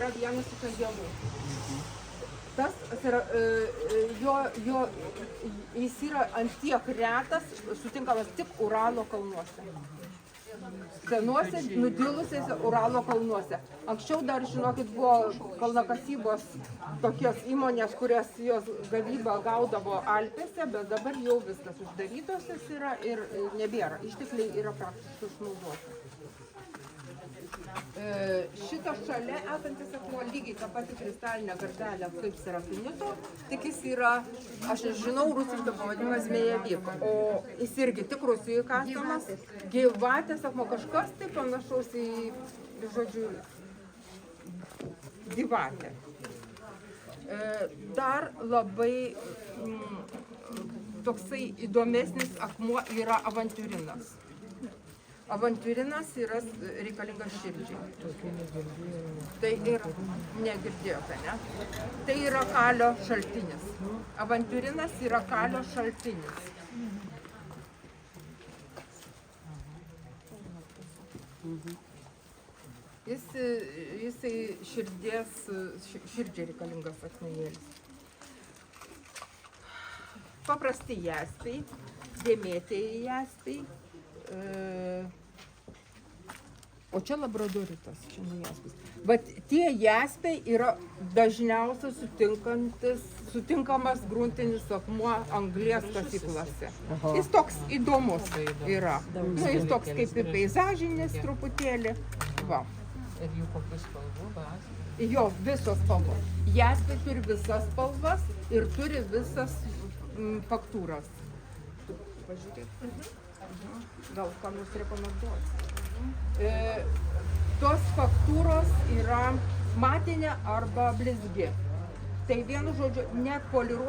yra vienas iš angelų. Tas yra, jis yra antiek retas, sutinkamas tik Uralo kalnuose. Senuose, nudilusiuose Uralo kalnuose. Anksčiau dar, žinokit, buvo kalnakasybos tokios įmonės, kurias jos gavybą gaudavo Alpėse, bet dabar jau viskas uždarytosios yra ir nebėra. Ištekliai yra praktiškai išnaudoti. Šitas šalia esantis akmuo lygiai tą patį kristalinę gardelę kaip Serafinito, tik jis yra, aš žinau, rusiškai pavadinimas Zmejevik, o jis irgi tik Rusijoje kasamas, gyvatės akmuo, kažkas tai panašaus į, žodžiu, gyvatę. Dar labai toksai įdomesnis akmuo yra avantiūrinas. Avantiūrinas yra reikalingas širdžiai. Tai ir negirdėjote, ne? Tai yra kalio šaltinis. Avantiūrinas yra kalio šaltinis. Jisai širdžiai reikalingas akmenėlis. Paprasti jaspiai, dėmėtieji jaspiai. O čia labradoritas, čia ne jaspis. Bet tie jaspiai yra dažniausiai sutinkamas gruntinis akmuo anglies kasyklose. Jis toks įdomus yra. Jis toks kaip ir peizažinis truputėlį. Va. Ir jų kokius spalvos? Jo, visos spalvos. Jaspiai turi visas spalvas ir turi visas faktūras. Pažiūrėk. Gal ką nors rekomenduosi. Tos faktūros yra matinė arba blizgi. Tai vienu žodžiu, net poliruojant